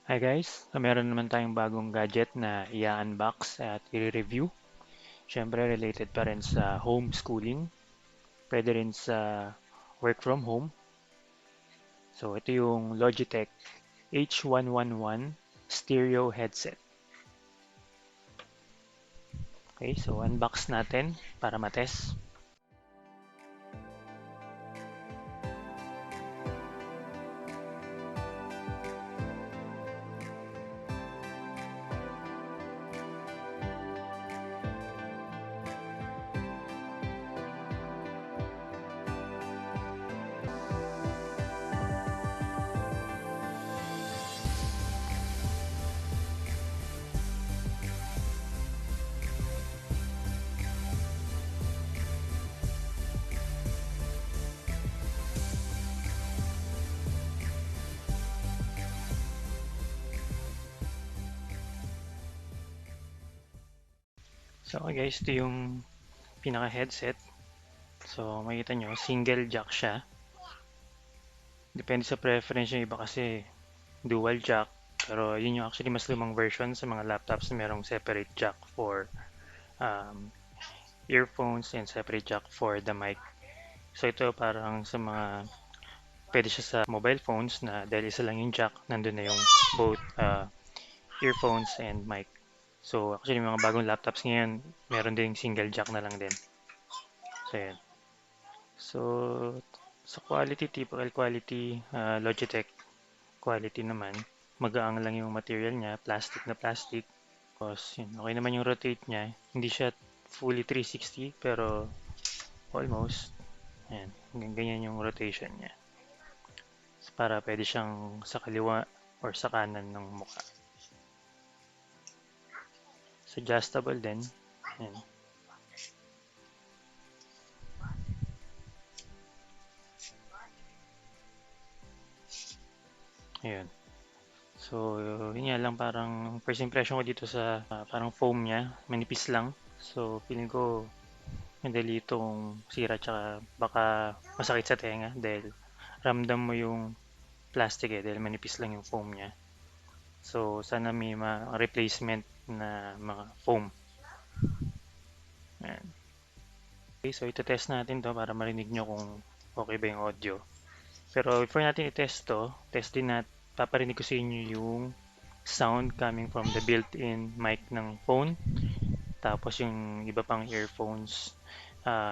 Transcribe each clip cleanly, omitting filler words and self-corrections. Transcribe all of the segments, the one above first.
Hi guys, meron naman tayong bagong gadget na i-unbox at i-review. Siyempre related pa rin sa homeschooling, pwede rin sa work from home. So ito yung Logitech H111 stereo headset. Okay, so unbox natin para matest. So okay guys, ito yung pinaka headset. So makita nyo, single jack siya. Depende sa preference yung iba kasi dual jack. Pero yun yung actually mas lumang version sa mga laptops na merong separate jack for um, earphones and separate jack for the mic. So ito parang sa mga pwede siya sa mobile phones na dahil isa lang yung jack, nandun na yung both earphones and mic. So actually mga bagong laptops ngayon, meron din single jack na lang din. So yan. So sa quality, typical quality, Logitech quality naman, magaang lang yung material niya, plastic na plastic. Tapos yun, okay naman yung rotate niya. Hindi siya fully 360 pero almost. Ayan, ganyan yung rotation niya. Para pwede siyang sa kaliwa or sa kanan ng mukha. So, adjustable din. Ayan. Ayun. So, yun nga lang parang first impression ko dito sa parang foam niya, manipis lang. So, feeling ko madali itong sira tsaka baka masakit sa tenga dahil ramdam mo yung plastic dahil manipis lang yung foam niya. So, sana may replacement na mga foam. Ayan. Okay, so ito-test natin to para marinig nyo kung okay ba yung audio. Pero before natin i-test to, test din natin, paparinig ko sa inyo yung sound coming from the built-in mic ng phone. Tapos yung iba pang earphones,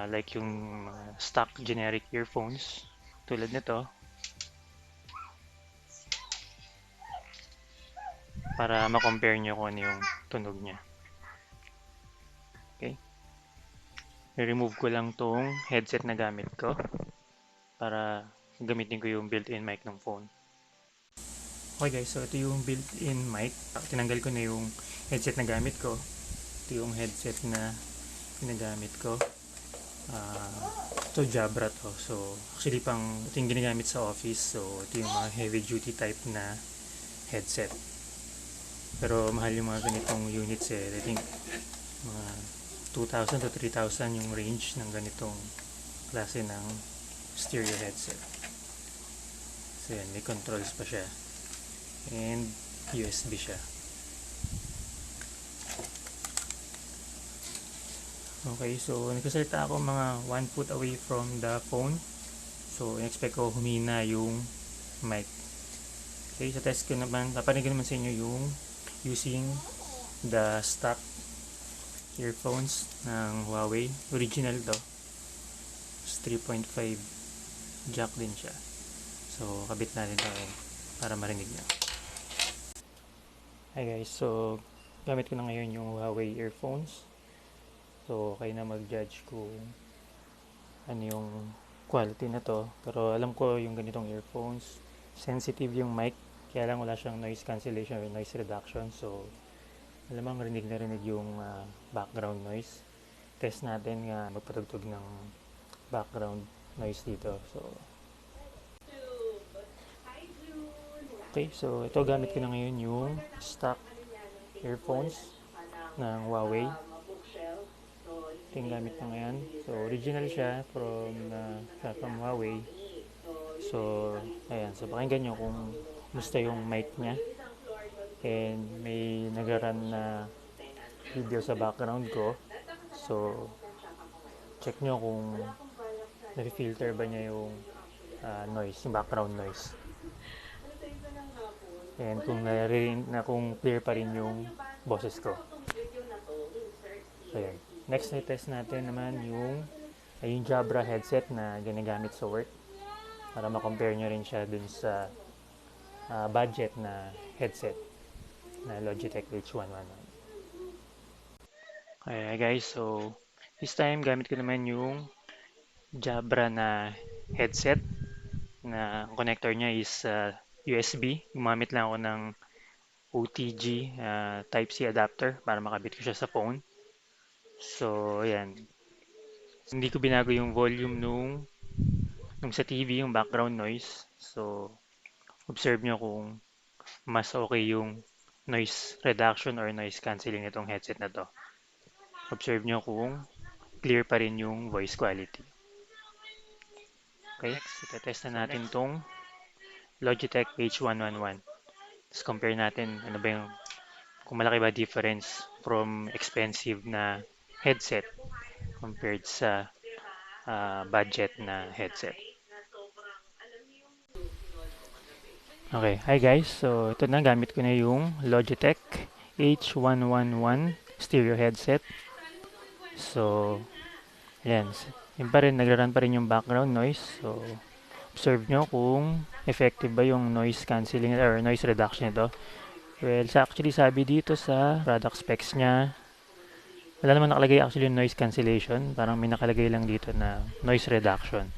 like yung stock generic earphones, tulad nito, para ma-compare nyo kung ano yung tunog niya. Okay? I-remove ko lang tong headset na gamit ko para gamitin ko yung built-in mic ng phone. Okay guys, so ito yung built-in mic. Tinanggal ko na yung headset na gamit ko. Ito yung headset na ginagamit ko. Ito Jabra to. So actually ito yung ginagamit sa office. So ito yung mga heavy duty type na headset. Pero mahal yung mga ganitong units I think mga 2,000 to 3,000 yung range ng ganitong klase ng stereo headset. So yan, may controls pa siya. And USB siya. Okay, so nagsasalita ako mga 1 foot away from the phone. So, in-expect ko humina yung mic. Okay, sa test ko naman, papanigan naman sa inyo yung using the stock earphones ng Huawei. Original to. 3.5 jack din siya. So, kabit natin ito para marinig nyo. Hi guys, so gamit ko na ngayon yung Huawei earphones. So, kayo na mag-judge kung ano yung quality na to. Pero alam ko yung ganitong earphones, sensitive yung mic, kaya lang wala siyang noise cancellation or noise reduction. So, alamang rinig na rinig yung background noise. Test natin nga magpatugtog ng background noise dito. So, okay, so ito gamit ko na ngayon yung stock earphones ng Huawei. Ito yung gamit ko ngayon. So, original siya from Huawei. So, ayan. So, pakinggan nyo kung musta yung mic niya. and may nagrarun na video sa background ko. So, check nyo kung na-filter ba niya yung noise, yung background noise. And kung clear pa rin yung boses ko. So, yan. Next na test natin naman yung Jabra headset na ginagamit sa work para ma-compare nyo rin siya dun sa budget na headset na Logitech H111. Okay guys, so this time gamit ko naman yung Jabra na headset na ang connector niya is USB. Gumamit lang ako ng OTG Type-C adapter para makabit ko siya sa phone. So, ayan. Hindi ko binago yung volume nung sa TV, yung background noise. So, observe nyo kung mas okay yung noise reduction or noise cancelling nitong headset na to. Observe nyo kung clear pa rin yung voice quality. Okay, next, itetest na natin tong Logitech H111. Tapos compare natin ano ba yung, kung malaki ba difference from expensive na headset compared sa budget na headset. Okay, hi guys. So, ito na, gamit ko na yung Logitech H111 stereo headset. So, ayan. Yun pa rin, nagra-run pa rin yung background noise. So, observe nyo kung effective ba yung noise cancelling or noise reduction ito. Well, actually sabi dito sa product specs niya, wala naman nakalagay actually yung noise cancellation. Parang may nakalagay lang dito na noise reduction.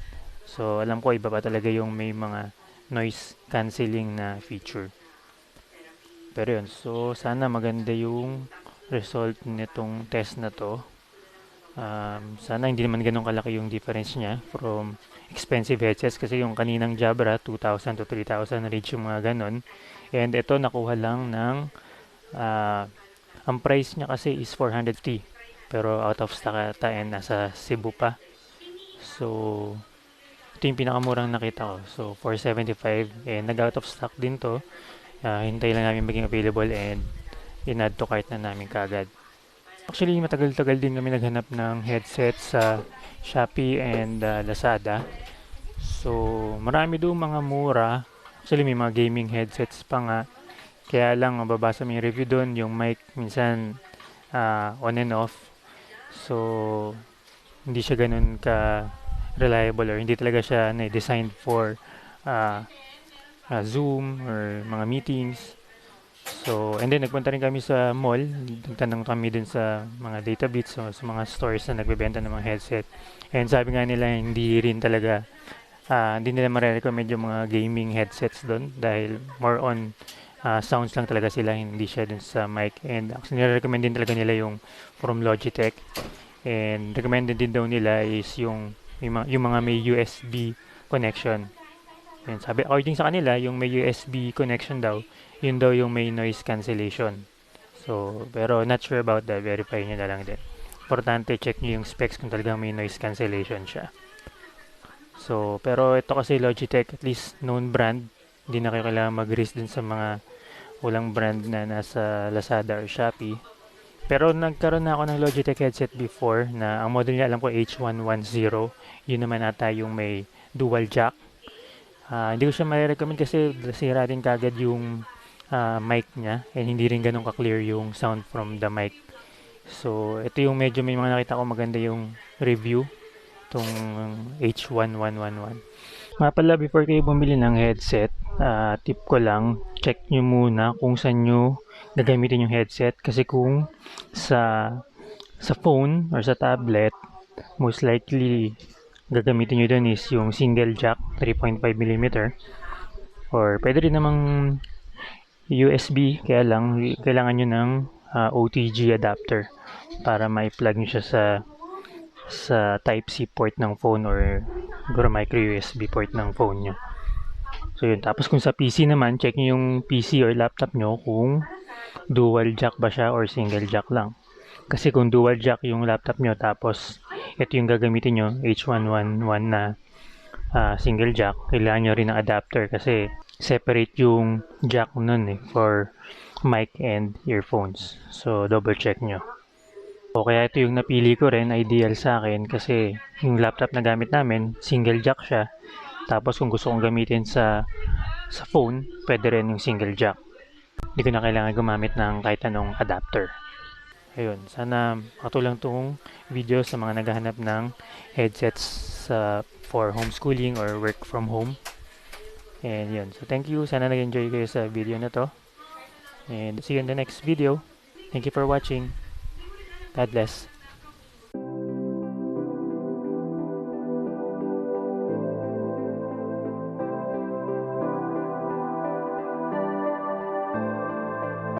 So, alam ko iba pa talaga yung may mga noise cancelling na feature. Pero yun, so sana maganda yung result nitong test na to. Sana hindi naman ganun kalaki yung difference niya from expensive headsets kasi yung kaninang Jabra 2,000 to 3,000 range yung mga ganun. And ito nakuha lang ng ang price niya kasi is 450 pero out of stock ata and nasa Cebu pa. So ito yung pinakamurang nakita ko. So, 475 and nag-out of stock din to. Hintay lang namin maging available and in-add to cart na namin kagad. Actually, matagal-tagal din kami naghanap ng headset sa Shopee and Lazada. So, marami doon mga mura. Actually, may mga gaming headsets pa nga. Kaya lang, mababasa mo yung review doon. Yung mic, minsan on and off. So, hindi siya ganun ka reliable or hindi talaga siya designed for Zoom or mga meetings. So, and then nagpunta rin kami sa mall. Nagtanong kami dun sa mga Databits o sa mga stores na nagbebenta ng mga headset. And sabi nga nila hindi rin talaga hindi nila ma-recommend yung mga gaming headsets dun dahil more on sounds lang talaga sila, hindi siya dun sa mic. And actually nire-recommend din talaga nila yung from Logitech. And recommended din daw nila is yung mga may USB connection. Yan, sabi, according sa kanila, yung may USB connection daw, yun daw yung may noise cancellation. So, pero not sure about that. Verify nyo na lang din. Importante, check nyo yung specs kung talagang may noise cancellation siya. So, pero ito kasi Logitech, at least known brand. Hindi na kayo kailangan mag-risk din sa mga walang brand na nasa Lazada or Shopee. Pero nagkaroon na ako ng Logitech headset before na ang model niya alam ko H110. Yun naman ata yung may dual jack. Hindi ko siya ma-recommend kasi sira din kagad yung mic niya and hindi rin ganun ka-clear yung sound from the mic. So, ito yung medyo may mga nakita ko maganda yung review itong H1111. Nga pala, before kayo bumili ng headset, tip ko lang, check nyo muna kung saan nyo gagamitin yung headset kasi kung sa phone or sa tablet, most likely gagamitin nyo dun is yung single jack 3.5mm or pwede rin namang USB, kaya lang kailangan nyo ng OTG adapter para ma-plug nyo siya sa Type-C port ng phone or micro USB port ng phone nyo. So yun, tapos kung sa PC naman, check nyo yung PC or laptop nyo kung dual jack ba siya or single jack lang. Kasi kung dual jack yung laptop nyo tapos ito yung gagamitin nyo, H111 na single jack, kailangan nyo rin ng adapter kasi separate yung jack nun for mic and earphones. So, double check nyo. O kaya ito yung napili ko rin, ideal sa akin kasi yung laptop na gamit namin, single jack siya. Tapos kung gusto kong gamitin sa phone, pwede rin yung single jack. Hindi ko na kailangan gumamit ng kahit anong adapter. Ayun, sana makatulong tong video sa mga naghahanap ng headsets for homeschooling or work from home. And yun, so thank you. Sana nag-enjoy kayo sa video na to. And see you in the next video. Thank you for watching. God bless.